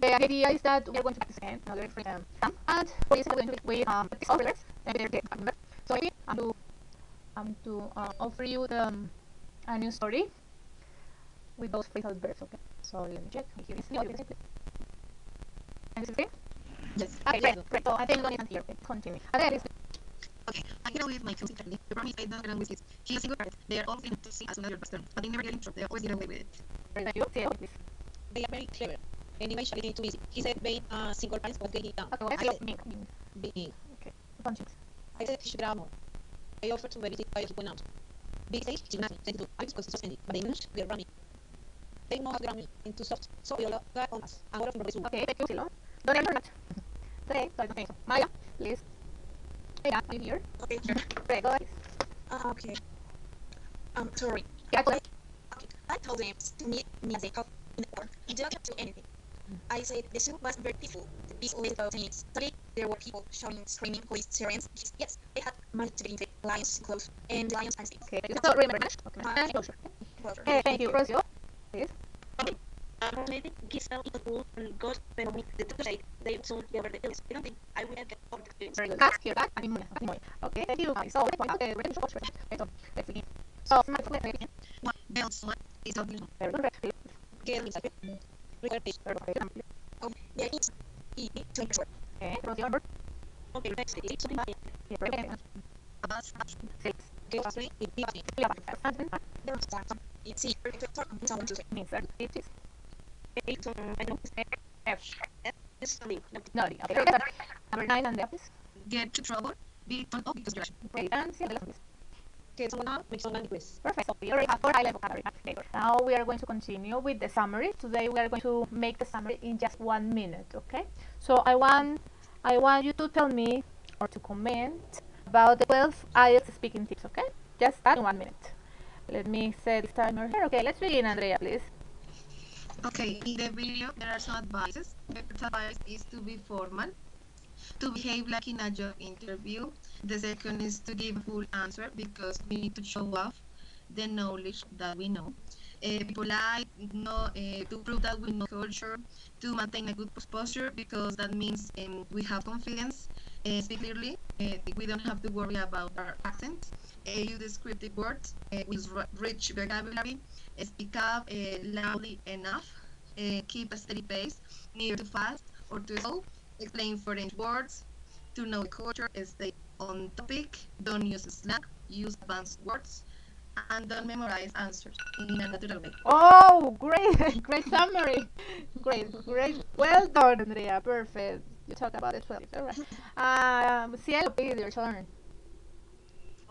The idea is that we are going to practice again another free exam, and for this I'm going to be with practice all relevant and their number. So maybe I'm to offer you a new story with those phrasal verbs. Okay. So let me check. Here is the audio. And this is it. Yes. Okay, great. So I think we don't need here. Okay, continue. Okay, listen. Okay, I get away with my cousin Charlie. The problem is I don't get along with kids. She's a single parent. They are all going to see as another pastor, but they never get in trouble. They always get away with it. Thank you. Say it, please. They are very clever. Anyway, Charlie too easy. He said being single parents was getting down. Okay, what I is said being. Okay, continue. I said he should grab more. I offered to verify if he went out. Big stage, gymnastics, 22. I was supposed to suspend it, but they managed to get around me. They know how to grab me into soft, so we all got on us. I'm from Brazil. Okay, thank you, Silo. Don't ever not. Okay, so Maya, please. Maya, are you here? Okay, sure. Great, go ahead. Okay. Sorry. Yeah, go ahead. Okay. I told them to meet me as a couple in the park. He didn't do anything. I said the soup was very beautiful. The beach was about 10 minutes. Suddenly, there were people shouting, screaming, police, sirens. Yes, they had managed to get into the lions' clothes and the lions' fancy. Okay, thank you. So remember, okay, closure. Okay, thank you. Rocio, please. Maybe kids fell into the pool and got better with the doctor said they would soon be over the illness. I don't think I will get over the experience. Very good. Ask here, that. Okay, thank you. So, okay, ready to watch. Okay, so, let's begin. So, What else? What is up? very good. Get inside. Record Oh, yeah, it's easy to make sure. Okay, Rocio, Okay, next it's something like yeah, very good. Six. get us me. It be me. There was some. It's easy to talk to someone to say. Means that it is eight, I know F. this is something. No, okay, very good. Number 9 and the office. Get to trouble. Be turned off because you're Great, and see the lesson, please. Get someone out, make someone request. Perfect. So we already have 4 high-level vocabulary. Now we are going to continue with the summary. Today we are going to make the summary in just 1 minute. Okay. So I want you to tell me or to comment about the 12 IELTS speaking tips. Okay. Just that in 1 minute. Let me set this timer here. Okay. Let's begin, Andrea, please. Okay, in the video there are some advices. The first advice is to be formal, to behave like in a job interview. The second is to give a full answer because we need to show off the knowledge that we know. Be polite, to prove that we know culture, to maintain a good posture because that means we have confidence. Speak clearly, we don't have to worry about our accent. Use descriptive words with rich vocabulary. Speak up loudly enough. Keep a steady pace, neither too fast or too slow. Explain foreign words. To know the culture, stay on topic. Don't use slang. Use advanced words. And don't memorize answers in a natural way. Oh, great, great summary. Great. Well done, Andrea. Perfect. You talk about it 12. All right. Cielo, please, your turn.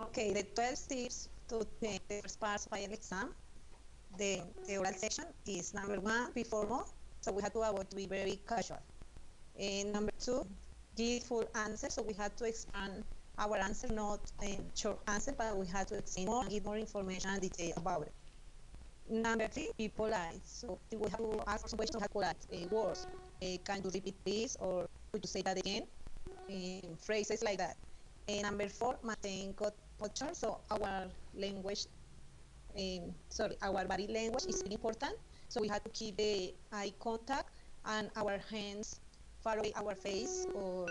Okay, the 12 tips to the first part of final exam. The oral section is number 1, be formal. So we have to avoid to be very casual. And number 2, give full answer. So we have to expand our answer, not a short answer, but we have to explain more and give more information and detail about it. Number 3, be polite. So we have to ask for some questions to have polite words. Can you repeat this, or could you say that again? Phrases like that. And number 4, maintain good posture. So our language, our body language is very important. So we have to keep the eye contact and our hands far away our face or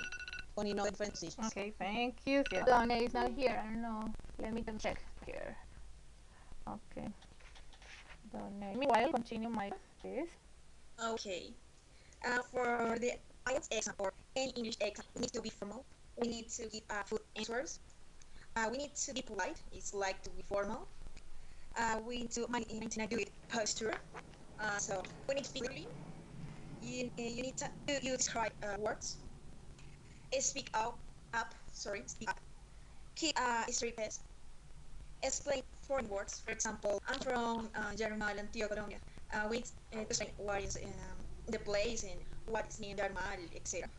on in other different positions. Okay, thank you. Donna is not here. I don't know. Let me just check here. Okay. Donna. Meanwhile, continue, Mike, please. Okay. For the IELTS exam or any English exam, we need to be formal. We need to give full answers. We need to be polite. It's like to be formal. We need to maintain a good posture. So we need to speak clearly. You need to describe words. Speak up. Speak up. Keep a straight pace. Explain foreign words. For example, I'm from German Antioquia, Colombia. We need to explain what is the place and what is mean German, etc.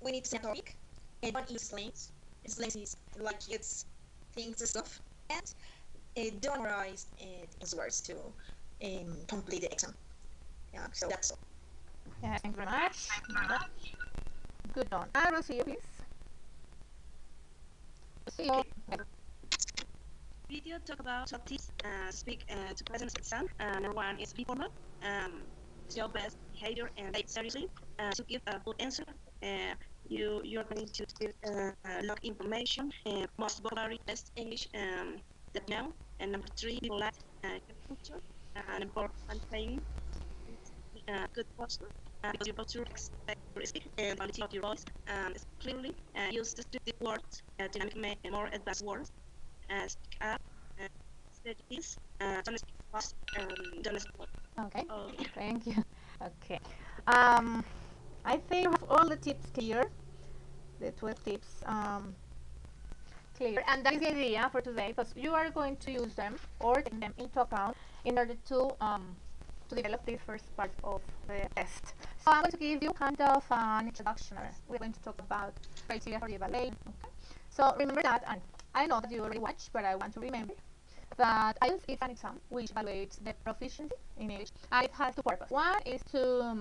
We need to say a topic and don't use slangs. Slangs is like it's things and stuff. And don't memorize these words to complete the exam. Yeah, so that's all. Yeah, thank you very much. Good on. Rosie, please. Rosie. Video talk about top tips. Speak to present exam. Number 1 is be formal. show best behavior and take seriously. To give a good answer, you are going to give log information, most vocabulary test English that now. And number three, people like culture and important training. Good posture, because your posture expects your speak and quality of your voice. Clearly, use descriptive words to make more advanced words. Speak up, strategies, don't speak fast, don't speak fast. Okay, Oh, thank you. Okay, um, I think you have all the tips clear, the 12 tips clear, and that is the idea for today, because you are going to use them or take them into account in order to develop this first part of the test. So I'm going to give you kind of an introduction. We're going to talk about criteria for the evaluation. Okay. So remember that, and I know that you already watched, but I want to remember that IELTS is an exam which evaluates the proficiency in English, and it has two purposes. One is to,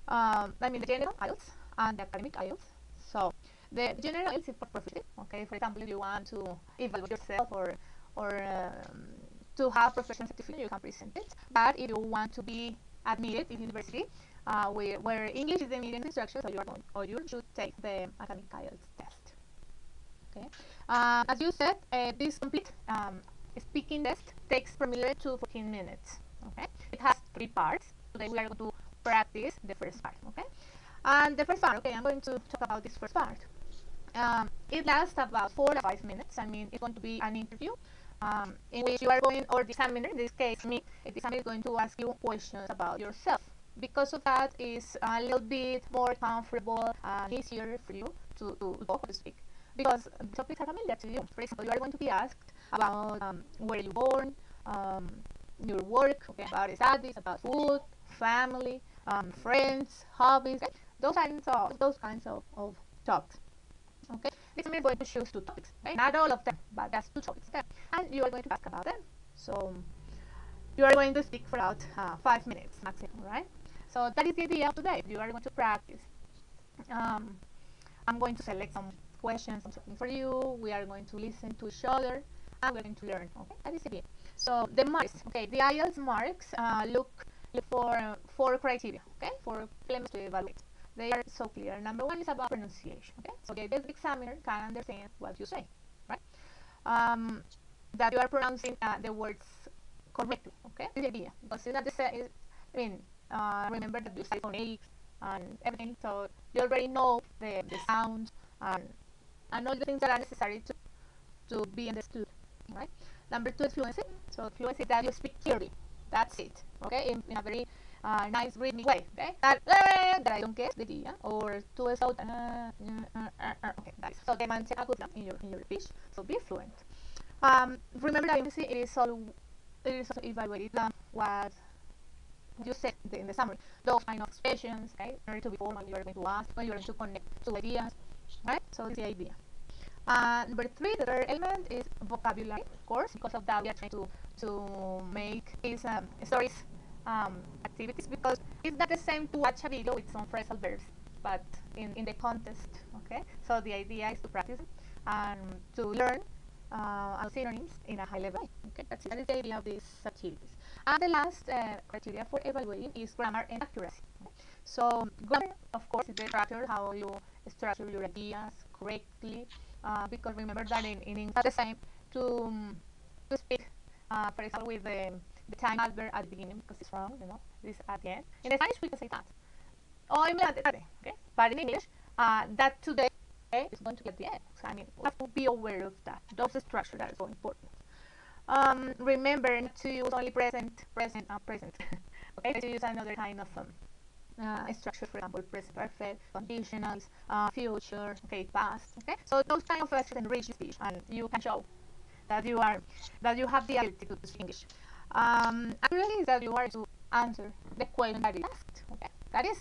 the general IELTS and the academic IELTS. So the general IELTS is for proficiency. Okay, for example, if you want to evaluate yourself or to have professional certificate, you can present it. But if you want to be admitted in university, where English is the medium instruction, so you are going, or you should take the academic IELTS test. Okay. As you said, this complete speaking test takes from 11 to 14 minutes. Okay. It has three parts. Today we are going to practice the first part. Okay. And the first part, okay, I'm going to talk about this first part. It lasts about 4 to 5 minutes. I mean, it's going to be an interview in which you are going, or the examiner, in this case me, the examiner is going to ask you questions about yourself. Because of that, it's a little bit more comfortable and easier for you to talk or to speak, because the topics are familiar to you. For example, you are going to be asked about where you born, your work, okay, about studies, about food, family, friends, hobbies, okay? Those kinds of talks. Okay, this is going to choose two topics, okay? Not all of them, but just two topics, okay? And you are going to ask about them. So you are going to speak for about 5 minutes maximum, right? So that is the idea of today. You are going to practice. Um, I'm going to select some questions, something for you. We are going to listen to each other, and we're going to learn. Okay, that is the idea. So the marks, okay, the IELTS marks look for four criteria, okay, for elements to evaluate. They are so clear. Number one is about pronunciation. Okay, so the examiner can understand what you say, right? That you are pronouncing the words correctly. Okay, the idea, because it's not the same. Remember that you say phonics and everything, so you already know the sounds and all the things that are necessary to be understood, right? Number two is fluency. So fluency that you speak clearly. That's it. Okay, in a very nice rhythmic way. Okay, that I don't get the idea, or to slow okay, that is. So they maintain a good sound in your speech. So be fluent. Remember that fluency it is also evaluated what you said in the summary. Those kind of expressions, okay, in order to be formal, you are going to ask, when you are going to connect two ideas, right? So this is the idea. Number three, the third element is vocabulary, of course. Because of that, we are trying to make these stories activities, because it's not the same to watch a video with some phrasal verbs, but in the context, okay? So the idea is to practice and to learn synonyms in a high level. Okay, that is the idea of these activities. And the last criteria for evaluating is grammar and accuracy. So grammar, of course, is the structure, how you structure your ideas correctly. Because remember that in English, it's the same to speak, for example, with the time adverb at the beginning, because it's wrong, this at the end. In Spanish, we can say that. Or in tarde, okay? But in English, that today is going to be at the end. So, I mean, we have to be aware of that. Those structures are so important. Remember to use only present, present. Okay, to use another kind of structure, for example, present perfect, conditionals, future, okay, past. Okay, so those kind of expressions enrich the speech, and you can show that you have the ability to speak English. Actually, is that you are to answer the question that is asked. Okay, that is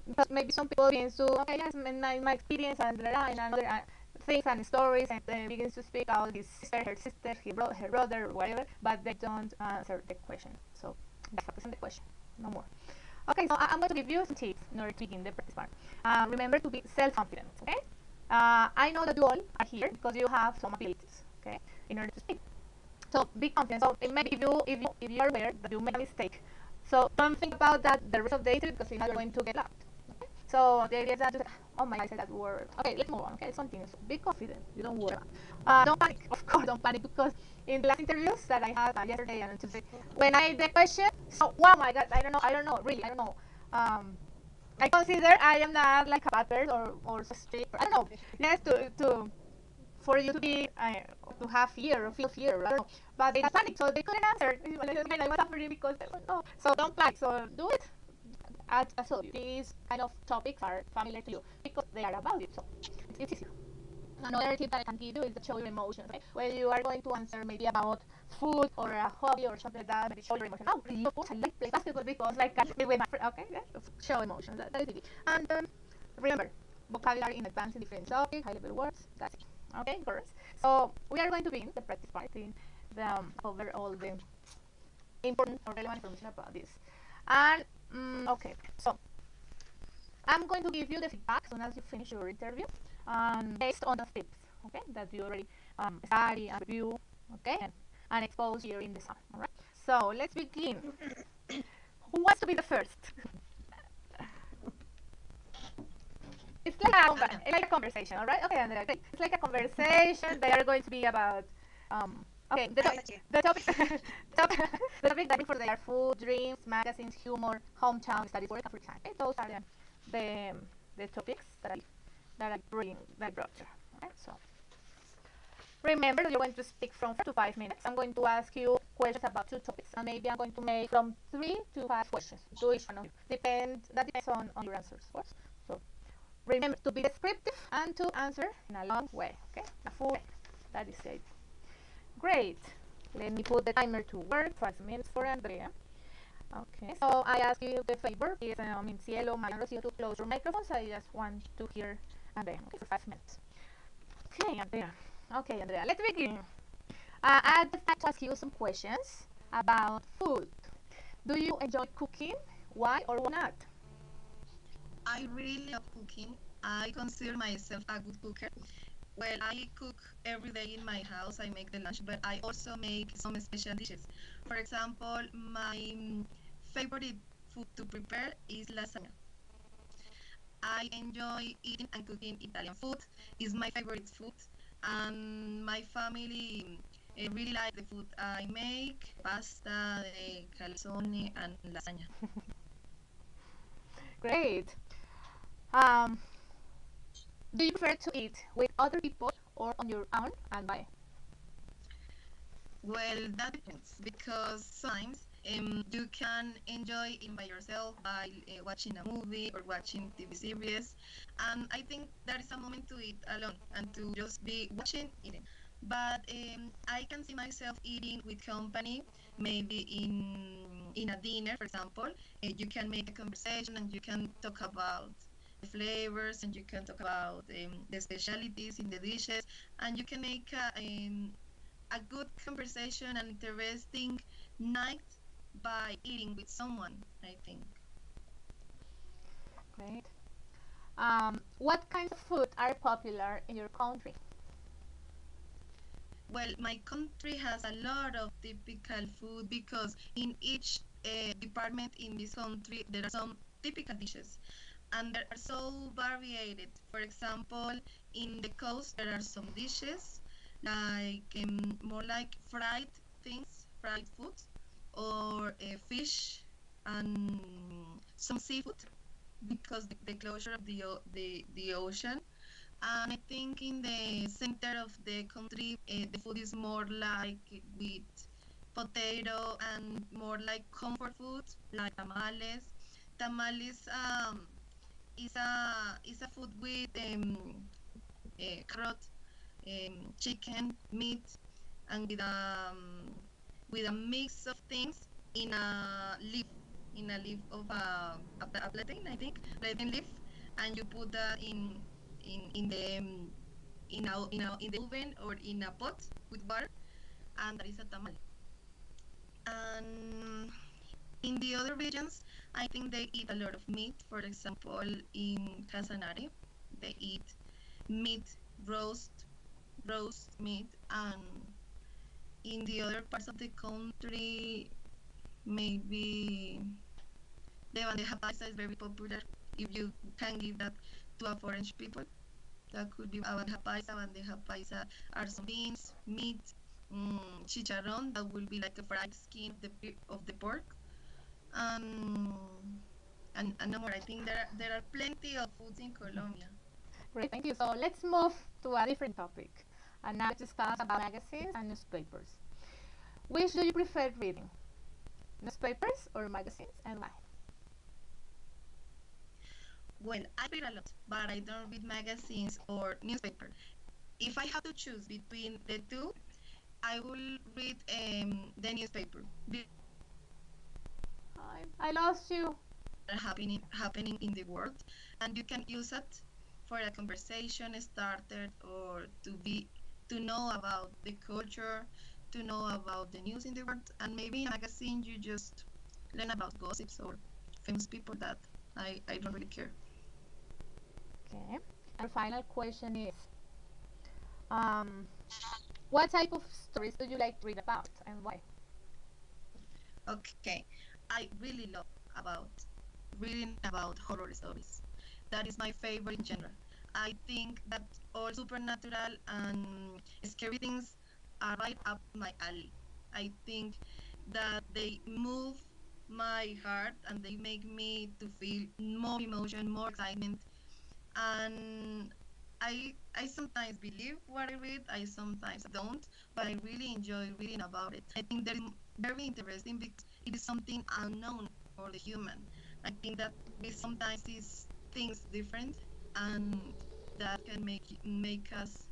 because maybe some people begin to, okay, yes, my experience and other things and stories, and begins to speak out his sister, her sister, her brother, whatever, but they don't answer the question. So that's focus on the question, no more. Okay, so I'm going to give you some tips in order to begin the practice part. Remember to be self-confident. Okay, I know that you all are here because you have some abilities. Okay, in order to speak. So be confident. So maybe if you are aware that you make a mistake So don't think about that the rest of the interview because you're going to get locked. Okay? So the idea is that you say, oh my, I said that word. Okay, let's move on. Okay, let's continue. So be confident. You don't worry. Don't panic. Of course, don't panic because in the last interviews that I had yesterday and Tuesday, when I did the question, so oh my God, I don't know, really, I don't know. I consider I am not like a bad person or so strict. I don't know. Yes, to for you to be to have fear or feel fear. I don't know. But they had panic, so they couldn't answer. And I was suffering because they don't know. So don't panic. So do it. As I told you, these kind of topics are familiar to you because they are about it. So it's easier. Another tip that I can give you is to show your emotions. Okay? When you are going to answer maybe about food or a hobby or something like that, maybe show your emotions. Oh, really? Of course, I like play basketball because like I play with my friend. Okay, yeah? Show emotions. That is easy. And remember, vocabulary in advance in different topics, high-level words. That's it. Okay, girls. So we are going to begin the practice part in the cover all the important or relevant information about this. And okay, so I'm going to give you the feedback as soon as you finish your interview, based on the tips, okay, that you already study and review, okay, and expose here in the sum. All right. So let's begin. Who wants to be the first? It's like a conversation, all right? Okay, Andrea, great. It's like a conversation. They are going to be about okay, the topics the topic that for their food, dreams, magazines, humor, hometown, studies, work, and free time. Okay, those are the, the topics that I brought you. Okay, so remember that you're going to speak from 4 to 5 minutes. I'm going to ask you questions about two topics, and maybe I'm going to make from 3 to 5 questions to each one of you. That depends on your answers, of course. So remember to be descriptive and to answer in a long way. Okay, a full way. That is it. Great. Let me put the timer to work. 5 minutes for Andrea. Okay, so I ask you the favor, please, in Cielo, Mayan, Rocio, to close your microphones. I just want to hear Andrea, okay, for 5 minutes. Okay, Andrea, let's begin. I'd like to ask you some questions about food. Do you enjoy cooking? Why or why not? I really love cooking. I consider myself a good cooker. Well, I cook every day in my house. I make the lunch, but I also make some special dishes. For example, my favorite food to prepare is lasagna. I enjoy eating and cooking Italian food. It's my favorite food, and my family really like the food I make: pasta, calzone, and lasagna. Great. Um, do you prefer to eat with other people or on your own and why? Well, that depends because sometimes you can enjoy it by yourself by watching a movie or watching TV series, and I think that is a moment to eat alone and to just be watching eating. But I can see myself eating with company, maybe in a dinner, for example. You can make a conversation and you can talk about the flavors and you can talk about the specialties in the dishes, and you can make a good conversation and interesting night by eating with someone, I think. Great. What kinds of food are popular in your country? Well, my country has a lot of typical food because in each department in this country there are some typical dishes and they are so varied. For example, in the coast there are some dishes like more like fried things, fried food, or fish and some seafood because the closure of the ocean. And I think in the center of the country, the food is more like with potato and more like comfort food, like tamales. Tamales is a food with carrot, chicken, meat, and with a mix of things in a leaf of a plantain, I think, plantain leaf, and you put that in the in the oven or in a pot with water, and that is a tamal. And in the other regions, I think they eat a lot of meat. For example, in Casanare, they eat meat, roast, roast meat, and in the other parts of the country, maybe the bandeja paisa is very popular. If you can give that to a foreign people, that could be a bandeja paisa. Bandeja paisa are some beans, meat, chicharrón. That will be like a fried skin of the pork, and and no more. I think there are plenty of foods in Colombia. Great, thank you. So let's move to a different topic. And now let's discuss about magazines and newspapers. Which do you prefer reading? Newspapers or magazines, and why? Well, I read a lot, but I don't read magazines or newspaper. If I have to choose between the two, I will read the newspaper. I lost you. Happening in the world, and you can use it for a conversation starter or to know about the culture, to know about the news in the world, and maybe in a magazine you just learn about gossips or famous people that I don't really care. Okay. Our final question is, um, what type of stories do you like to read about, and why? Okay, I really love about reading about horror stories. That is my favorite genre. I think that all supernatural and scary things are right up my alley. I think that they move my heart and they make me to feel more emotion, more excitement, and I sometimes believe what I read, I sometimes don't, but I really enjoy reading about it. I think that is very interesting because it is something unknown for the human. I think that we sometimes see things different, and that can make us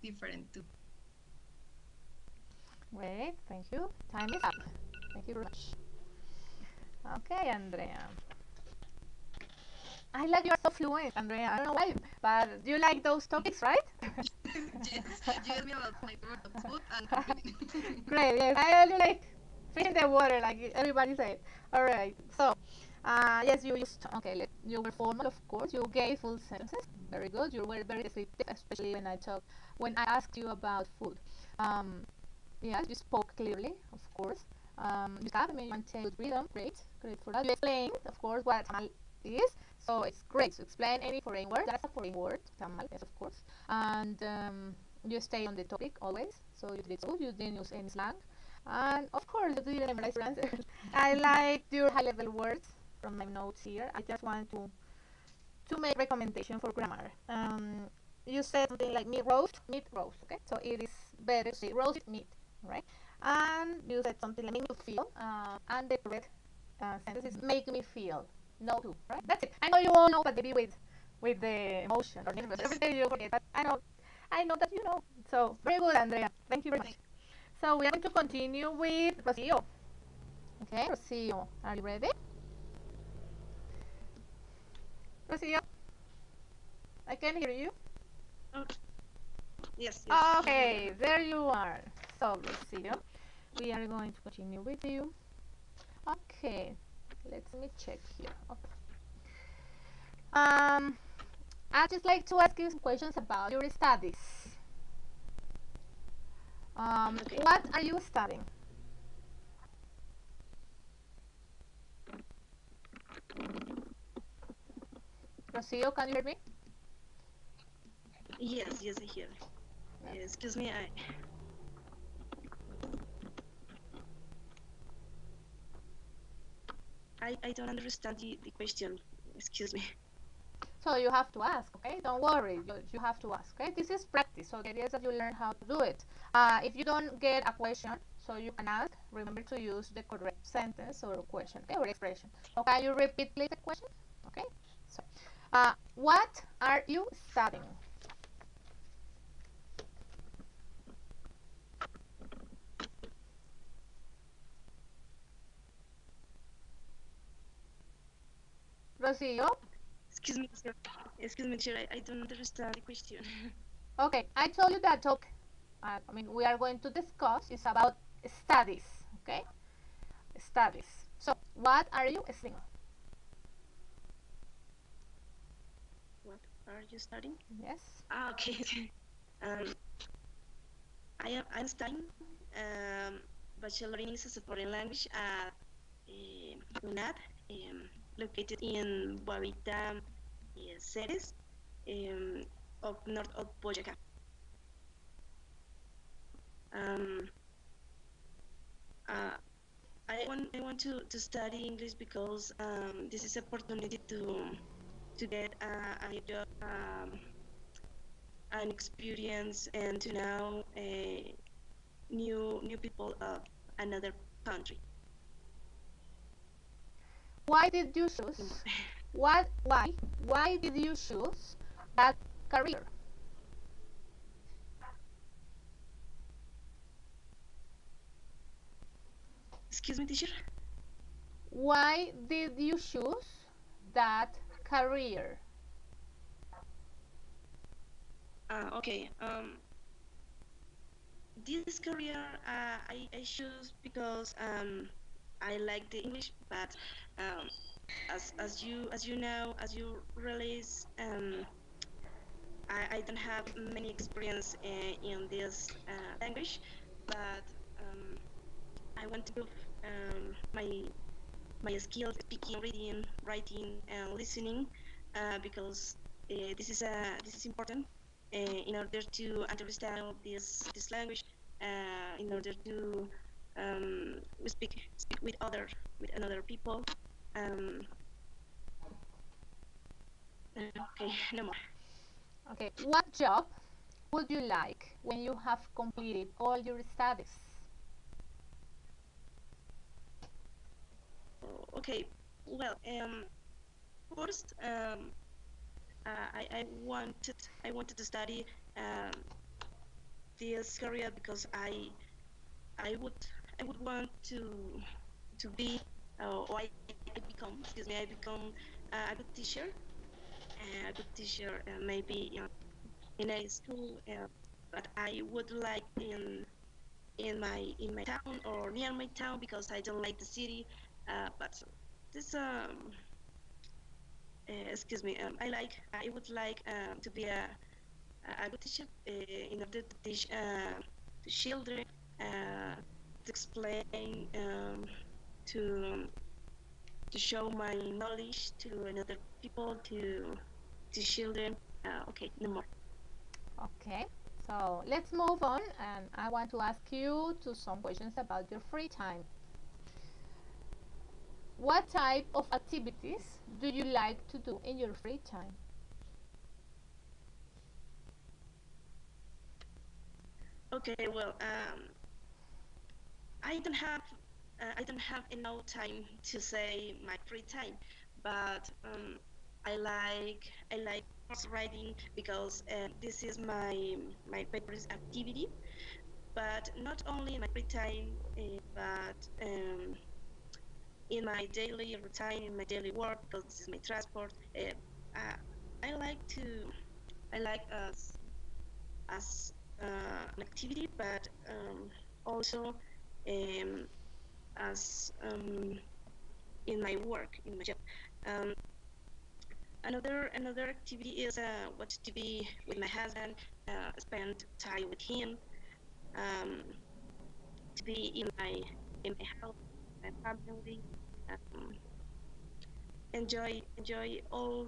different too. Great, thank you. Time is up. Thank you very much. Okay, Andrea. I like you are so fluent, Andrea. I don't know why, but you like those topics, right? Yes, you asked me about my favorite food and reading. Great, yes. I only like fish in the water, like everybody said. All right. So, yes, you used okay. You were formal, of course. You gave full sentences. Very good. You were very descriptive, especially when I asked you about food. Um, yes, you spoke clearly, of course. You have I mean, you maintained rhythm. Great, great for that. You explained, of course, what tamal is. So it's great to explain any foreign word. That's a foreign word, tamal, yes, of course. And you stay on the topic always. So you did so. You didn't use any slang. And of course, you didn't memorize your answers. I like your high-level words from my notes here. I just want to make recommendation for grammar. You said something like meat roast, okay? So it is better to say roasted meat, right? And you said something like make me feel, and the correct sentence is make me feel, no to, right? That's it. I know you all know, but maybe with the emotion or nervous, every day you forget, but I know that you know. So very good, Andrea. Thank you very much. So we are going to continue with Rocio. Okay, Rocio, are you ready? Rocio, I can hear you. Okay. Yes, yes. Okay, there you are. So, Lucio, we are going to continue with you. Okay, let me check here. Okay. I'd just like to ask you some questions about your studies. Okay. What are you studying? Rocio, can you hear me? Yes, yes, I hear. Excuse me, I don't understand the question. Excuse me. So you have to ask, okay? Don't worry, you have to ask, okay? This is practice, so the idea is that you learn how to do it. If you don't get a question, so you can ask, remember to use the correct sentence or question, okay, or expression. So can you repeat please the question? Okay, so what are you studying? Rocio? Excuse me, sir. Excuse me, sir. I don't understand the question. Okay, I told you that topic. I mean, we are going to discuss is about studies, okay? Studies. So, what are you studying? What are you studying? Yes. Ah, okay. um, I'm studying bachelor in English as a foreign language at Unad, located in Guavita cities um, of north of Boyacá. Um, uh, I want to study English because this is opportunity to get a new job, an experience, and to know new people of another country. Why did you choose? What? Why? Why did you choose that career? Excuse me, teacher. Why did you choose that career? Okay. This career I choose because I like the English, but um, as you know, as you realize, I don't have many experience in this language, but um, I want to improve my skills speaking, reading, writing, and listening because this is important in order to understand this language, in order to speak with another people. Um, okay, no more. Okay, what job would you like when you have completed all your studies? Okay, well, first, I wanted to study um, this career because I would I would want to be or I become excuse me I become a good teacher, maybe in a school, but I would like in my town or near my town because I don't like the city, but this excuse me I would like to be a good teacher in order to teach the children, to explain, to to show my knowledge to another people, to children. Okay, no more. Okay, so let's move on, and I want to ask you to some questions about your free time. What type of activities do you like to do in your free time? Okay, well, I don't have enough time to say my free time, but I like horse riding because this is my favorite activity. But not only in my free time, but in my daily routine, in my daily work, because this is my transport. Uh, I like to I like as an activity, but also um, as in my work, in my job. Um, another activity is what to be with my husband, spend time with him, um, to be in my house, my family, um, enjoy all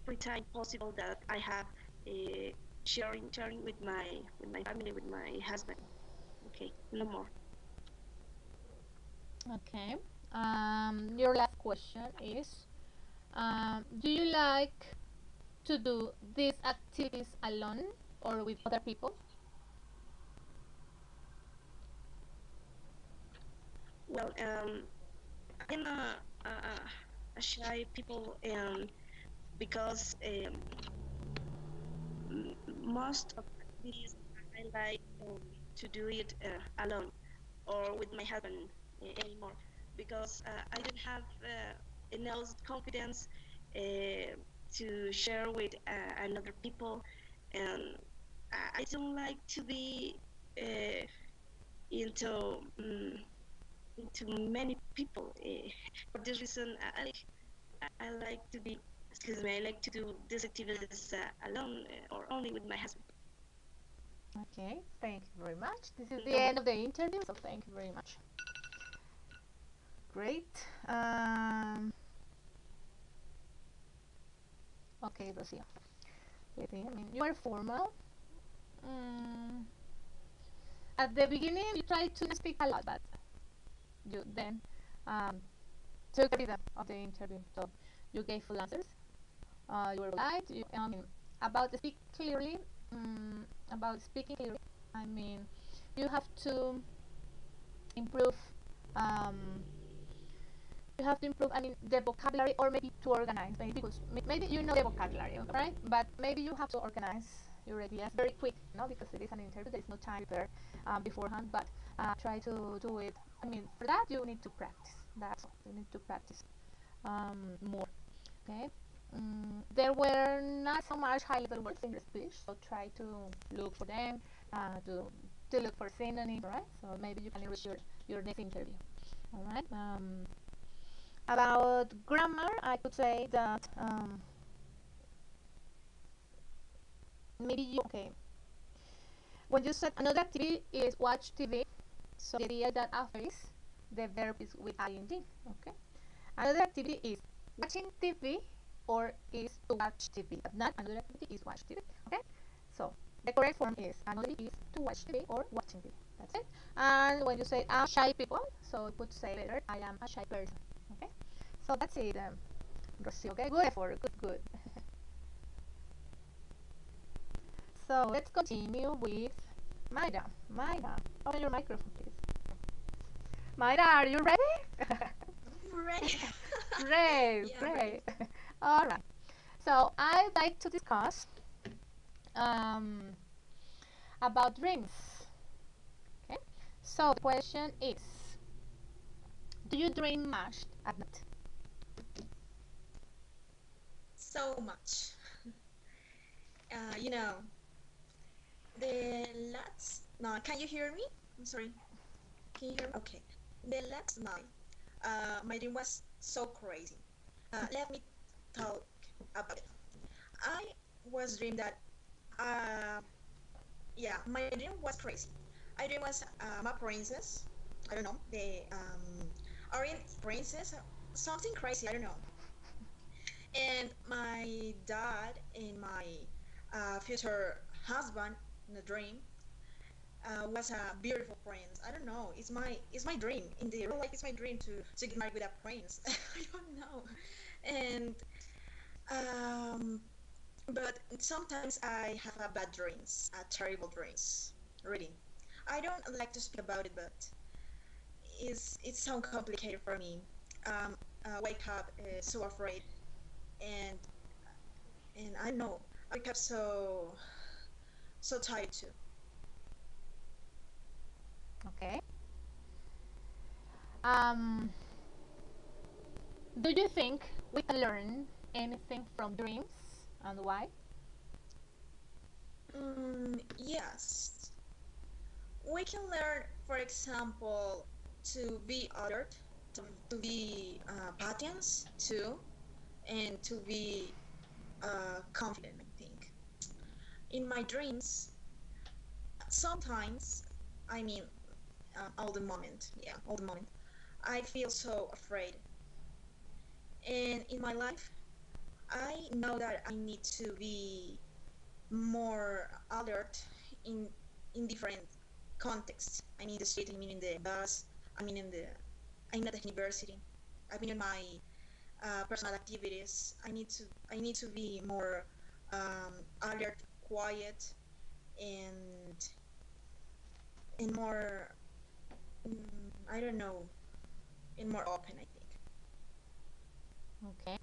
free time possible that I have, uh, sharing with my family, with my husband. Okay, no more. Okay, your last question is, do you like to do these activities alone or with other people? Well, I'm a shy people, because most of the activities I like to do it alone or with my husband anymore because I don't have enough confidence to share with another people, and I don't like to be uh, into into many people. For this reason, I like to be excuse me I like to do these activities alone or only with my husband. Okay, thank you very much. This is the No more. end of the interview, so thank you very much. Great. Okay, Rocio. I mean, you are formal. Mm, at the beginning, you tried to speak a lot, but you then took the rhythm of the interview. So you gave full answers. You were polite. About speak clearly. About speaking clearly. I mean, you have to improve. Um, you have to improve. I mean, the vocabulary, or maybe to organize. Maybe because maybe you know the vocabulary, right? But maybe you have to organize your ideas very quick, because it is an interview. There is no time to prepare beforehand. But try to do it. I mean, for that you need to practice. That's all. You need to practice more. Okay. There were not so much high-level words in the speech, so try to look for them, to look for synonyms, right? So maybe you can enrich your next interview. All right. About grammar, I could say that maybe okay. When you said another activity is watch TV, so the idea that after is the verb is with ing. Okay. Another activity is watching TV, or is to watch TV, but not another activity is watch TV. Okay. So the correct form is another is to watch TV or watching TV. That's it. And when you say I'm shy people, so you could say better I am a shy person. Okay. So that's it. Rosie, okay, good effort, good. So let's continue with Mayra. Mayra, open your microphone, please. Mayra, are you ready? Ready? Great, Yeah, ready. great. All right. So I'd like to discuss um, about dreams. Okay. So the question is, do you dream much at night? So much. You know, the last no, can you hear me? I'm sorry. Can you hear me? Okay. The last night, my dream was so crazy. Let me talk about it. I was dreaming that, uh, yeah, my dream was crazy. I dream was a princess. I don't know, the Orient princess, something crazy. I don't know. And my dad and my future husband in the dream was a beautiful prince. I don't know. It's my dream. In the real life, it's my dream to get married with a prince. I don't know. And um, but sometimes I have a bad dreams, terrible dreams. Really, I don't like to speak about it, but it's so complicated for me. Um, wake up so afraid, and I know I wake up so tired too. Okay. Um, do you think we can learn anything from dreams, and why? Yes, we can learn, for example, to be alert, to be patient too, and to be confident. I think in my dreams, sometimes, I mean, all the moment, yeah, all the moment, I feel so afraid. And in my life, I know that I need to be more alert in different contexts. I mean, in the street, I mean, in the bus, I mean, I'm at the university. I mean, in my personal activities, I need to be more alert, quiet, and more. I don't know, and more open. I think. Okay.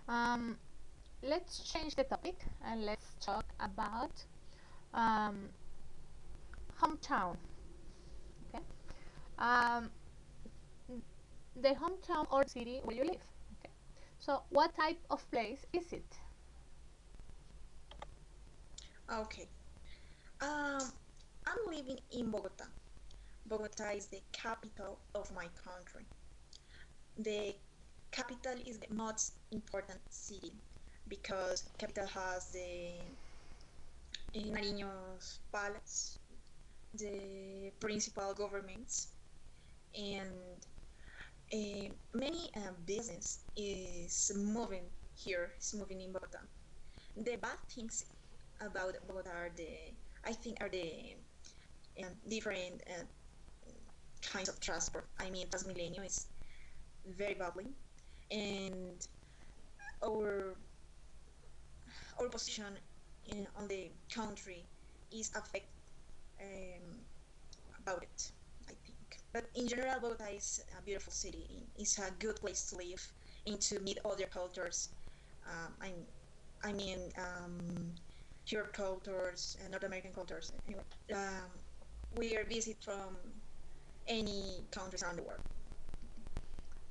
Um, let's change the topic and let's talk about um, hometown. Okay. Um, the hometown or city where you live. Okay. So, what type of place is it? Okay. Um, I'm living in Bogota. Bogota is the capital of my country. The capital is the most important city because capital has the Nariño's palace, the principal governments, and Many business is moving here, is moving in Bogota. The bad things about Bogota are I think, are the different kinds of transport. I mean, Transmilenio is very badly, and our our position on the country is affected um, about it, I think. But in general, Bogota is a beautiful city. It's a good place to live and to meet other cultures. Um, I, I mean, Europe cultures, North American cultures. Anyway, we are visit from any countries around the world.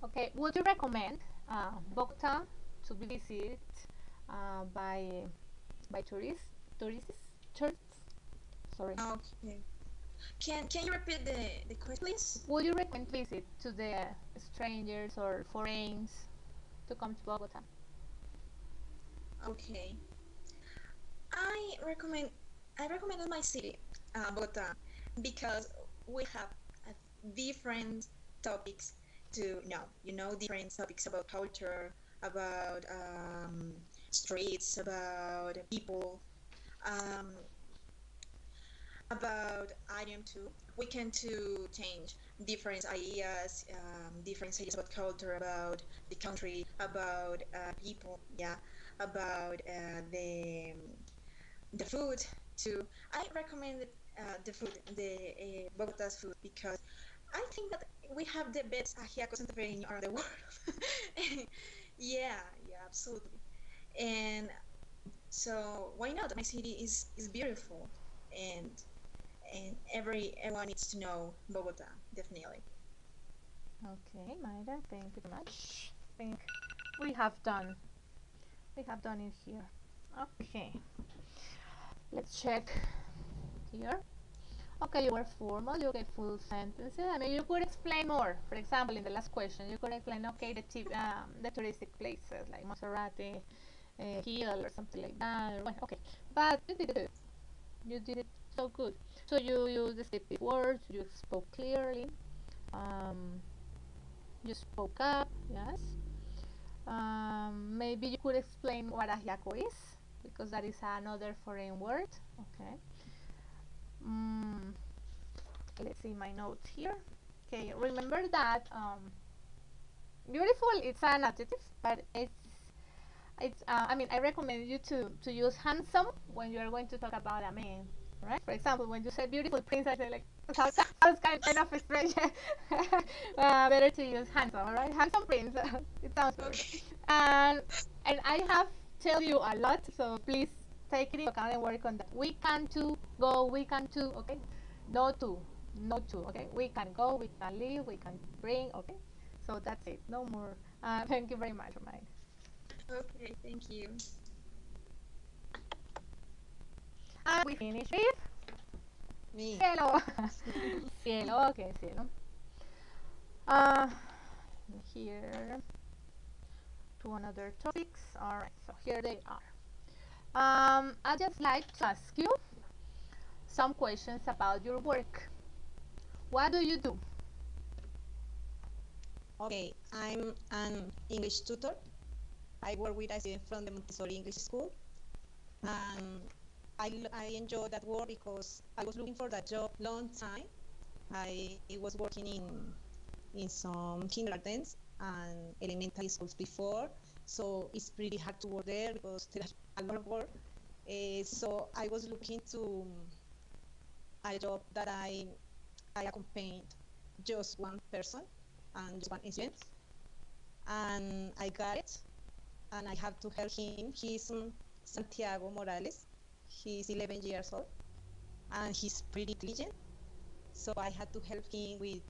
Okay, would you recommend Bogota to be visited by tourists, tourists? Sorry. Okay. Can you repeat the question, please? Would you recommend visit to the strangers or foreigners to come to Bogota? Okay. I recommend I recommended my city, Bogota, because we have uh, different topics to know. You know, different topics about culture, about streets, about people, um, about idiom too. We can to change different ideas, different ideas about culture, about the country, about people, yeah, about the food too. I recommend the food, the Bogota's food, because I think that we have the best ajiaco santafereño around the world. Yeah, yeah, absolutely. And so why not? My city is beautiful, and everyone needs to know Bogota, definitely. Okay, Mayra, thank you very much. I think we have done it here. Okay, let's check here. Okay, you were formal, you gave full sentences. I mean, you could explain more. For example, in the last question, you could explain, okay, the touristic places like Monserrate, Hill, or something like that. Or, well, okay, but you did it good. You did it so good. So you used descriptive words, you spoke clearly, um, you spoke up, yes. Maybe you could explain what ajiaco is, because that is another foreign word. Okay. Mm, let's see my notes here. Okay, remember that beautiful it's an adjective, but I mean, I recommend you to use handsome when you are going to talk about a man, right? For example, when you say beautiful princess, like sounds kind of strange. Better to use handsome, all right? Handsome prince. It sounds better. Okay. And I have tell you a lot, so please take it into account and work on that. We can to go, we can to, okay? No to, no to, okay? We can go, we can leave, we can bring, okay? So that's it. No more. Thank you very much, Mike. Okay, thank you. And we finish with Me. cielo. Cielo, okay, cielo. Uh, here to another topics. All right, so here they are. I just like to ask you some questions about your work. What do you do? Okay, I'm an English tutor. I work with a student from the Montessori English School. And I enjoy that work because I was looking for that job long time. I was working in some kindergartens and elementary schools before, so it's pretty hard to work there because there's a lot of work. So I was looking to a job that I accompanied just one person and just one student, and I got it, and I have to help him. He's Santiago Morales. He's 11 years old, and he's pretty intelligent. So I had to help him with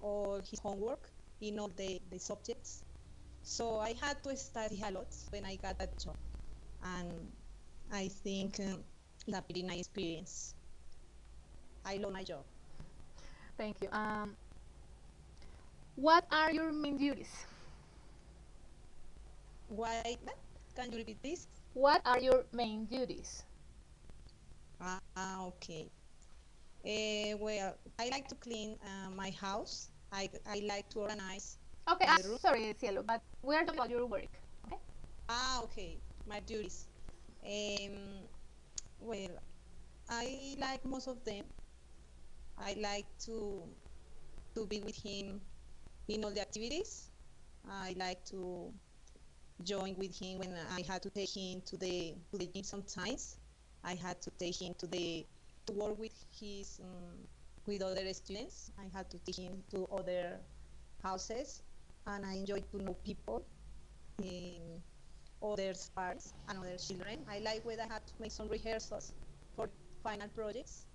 all his homework in all the subjects. So I had to study a lot when I got that job, and I think it's a pretty nice experience. I love my job. Thank you. What are your main duties? Why? Can you repeat this? What are your main duties? Okay. Well, I like to clean my house. I like to organize Okay, in the room. sorry, Cielo, but we are talking about your work. Okay. Okay, my duties. Um, well, I like most of them. I like to be with him in all the activities. I like to join with him when I had to take him to the gym sometimes. I had to take him to work with his with other students. I had to take him to other houses, and I enjoy to know people in other parts and other children. I like when I had to make some rehearsals for final projects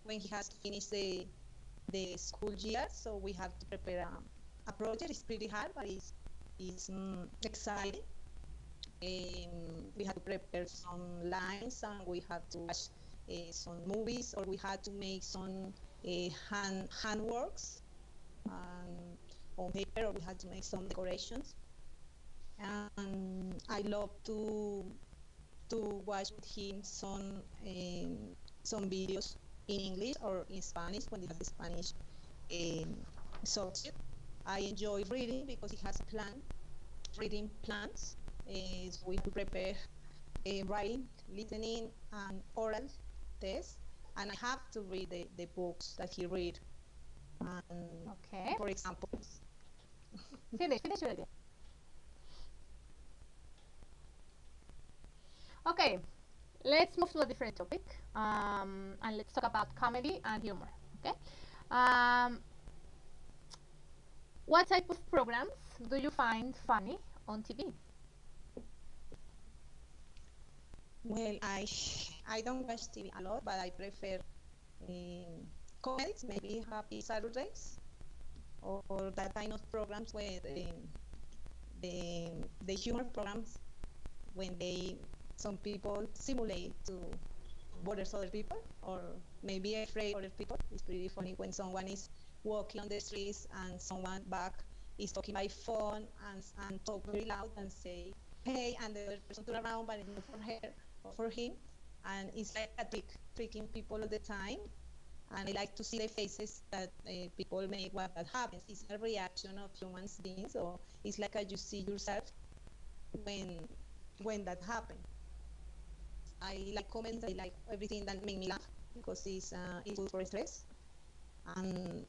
when he has to finish the school year. So we have to prepare a project. It's pretty hard, but it's exciting. We had to prepare some lines, and we had to watch some movies, or we had to make some handworks on paper, or we had to make some decorations. And I love to watch with him some videos in English or in Spanish when he has the Spanish um, subject. I enjoy reading because he has a plan, reading plans. So we have to prepare writing, listening, and oral tests. And I have to read the books that he read. And Okay. for example, Finish your idea. Okay, let's move to a different topic, and let's talk about comedy and humor. Okay. Um, what type of programs do you find funny on TV? well, I don't watch TV a lot, but I prefer comedies, maybe Happy Saturdays, or that kind of programs where the humor programs when they some people simulate to bother other people or maybe afraid other people. It's pretty funny when someone is walking on the streets and someone back is talking by phone and talk very loud and say hey, and the other person turn around but it's not for her or for him, and it's like a tricking people all the time. And I like to see the faces that people make when that happens. It's a reaction of human beings, so it's like you see yourself when when that happens. I like comments. I like everything that make me laugh because it's good for stress. And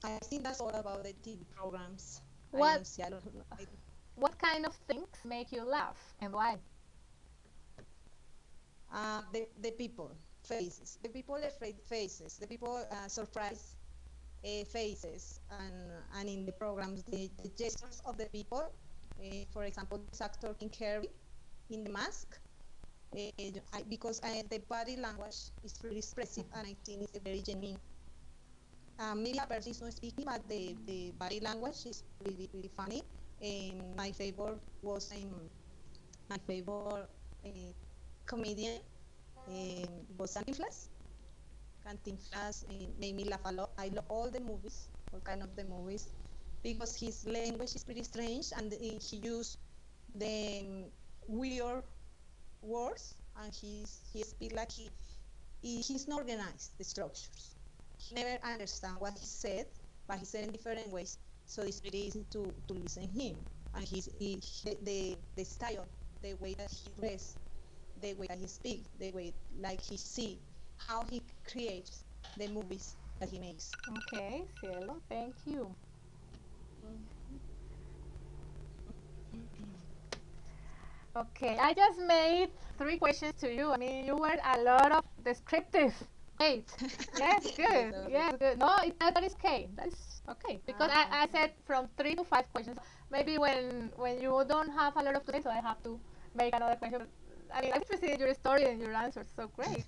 I think that's all about the TV programs. I What don't see a lot. what kind of things make you laugh and why? The people faces, the people afraid faces, the people surprise faces, and in the programs the gestures of the people. For example, this actor King Carrey in The Mask. Because the body language is pretty expressive, and I think it's very genuine. Maybe a person is not speaking, but the body language is really funny. My favorite was my favorite comedian was Cantinflas. Cantinflas made me laugh a lot. I love all the movies, all kind of the movies, because his language is pretty strange, and he used the weird words, and he speak like he's not organized the structures. He never understand what he said, but he said in different ways. So it's very easy to listen him, and the style, the way that he dress, the way that he speak, the way like he see, how he creates the movies that he makes. Okay, Cielo, thank you. Okay, I just made three questions to you. I mean, you were a lot of descriptive. Great. Yes, good. Yes, good. No, that is okay. That is okay. Because I said from 3 to 5 questions. Maybe when you don't have a lot of time, so I have to make another question. I mean, I'm interested in your story and your answers. So great.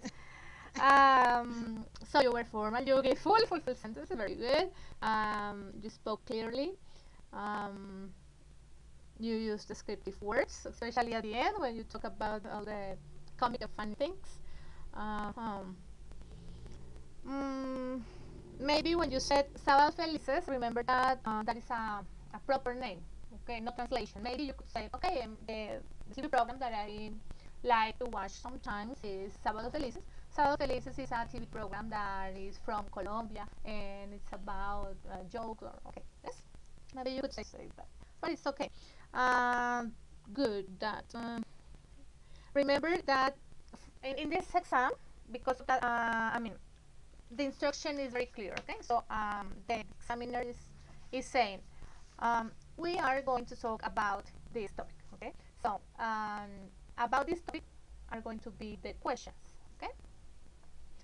So you were formal. You gave full sentences. Very good. You spoke clearly. Um, you use descriptive words, especially at the end when you talk about all the comic and funny things. Um, mm, Maybe when you said Sábado Felices, remember that that is a proper name, okay, no translation. Maybe you could say, okay, the TV program that I like to watch sometimes is Sábado Felices. Sábado Felices is a TV program that is from Colombia and it's about jokes. Or, okay, yes, Maybe you could say that, but it's okay. Um, Good. That remember that in this exam, because of that, I mean, the instruction is very clear. Okay, so the examiner is saying we are going to talk about this topic. Okay, so about this topic are going to be the questions. Okay,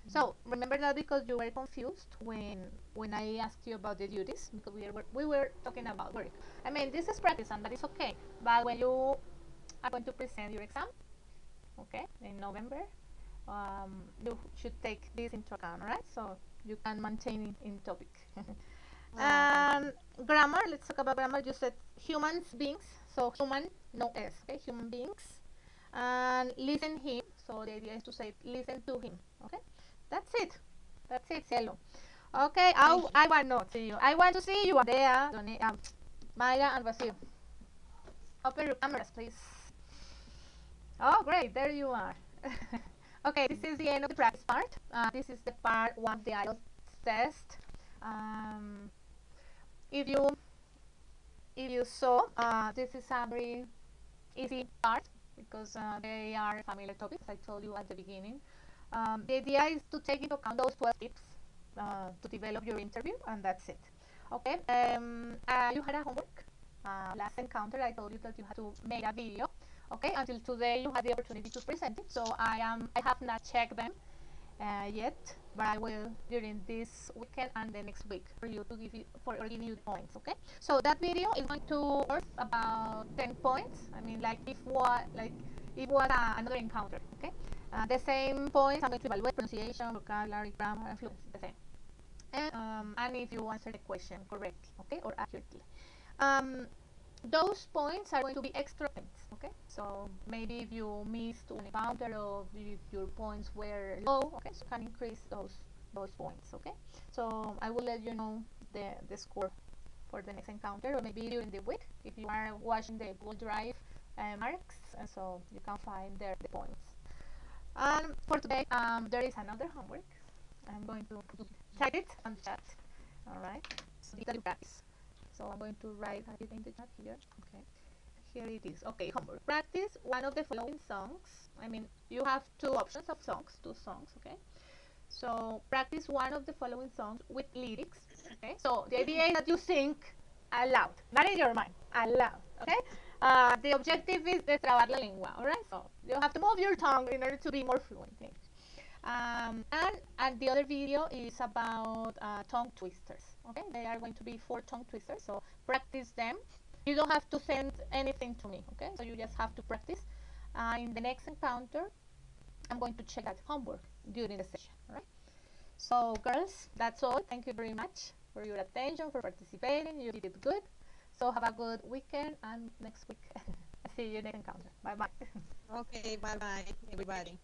so remember that because you were confused when I asked you about the duties, because we were talking about work. I mean, this is practice and that is okay, but when you are going to present your exam, okay, in November, you should take this into account, right? So you can maintain in topic. Okay. And grammar, let's talk about grammar. You said humans beings, so human, no s, okay, human beings. And listen him, so the idea is to say listen to him, okay? That's it. That's it, cielo. Okay, Thank you. I want not see you. I want to see you, Andrea, Maya, and Basil. Open your cameras, please. Oh, great, there you are. Okay, this is the end of the practice part. This is the part one of the IELTS test. Um, if you saw, this is a very easy part because they are familiar topics. I told you at the beginning. The idea is to take into account those 12 tips to develop your interview, and that's it. Okay. You had a homework. Last encounter, I told you that you had to make a video. Okay. Until today, you had the opportunity to present it. So I have not checked them yet, but I will during this weekend and the next week for you to give you for giving you the points. Okay. So that video is going to worth about 10 points. I mean, like if what like it was another encounter. Okay. The same points I'm going to evaluate pronunciation, vocabulary, grammar, and fluency. The same. And if you answer the question correctly, okay, or accurately. Um, those points are going to be extra points, okay? So maybe if you missed one encounter or if your points were low, okay, so you can increase those points, okay? So I will let you know the score for the next encounter, or maybe during the week if you are watching the Google Drive marks, and so you can find there the points. And for today, there is another homework. I'm going to type it on the chat. All right. So digital practice. So I'm going to write it in the chat here. Okay. Here it is. Okay, homework. Practice one of the following songs. I mean, you have two options of songs, two songs. Okay. So practice one of the following songs with lyrics. Okay. So the idea is that you sing aloud, not in your mind, aloud. Okay. The objective is de trabar la lengua. All right. So you have to move your tongue in order to be more fluent in English. And the other video is about tongue twisters. Okay, they are going to be 4 tongue twisters. So practice them. You don't have to send anything to me. Okay, so you just have to practice. In the next encounter, I'm going to check that homework during the session. All right. So girls, that's all. Thank you very much for your attention, for participating. You did it good. So have a good weekend, and next week, see you next encounter. Bye bye. Okay, bye bye, everybody.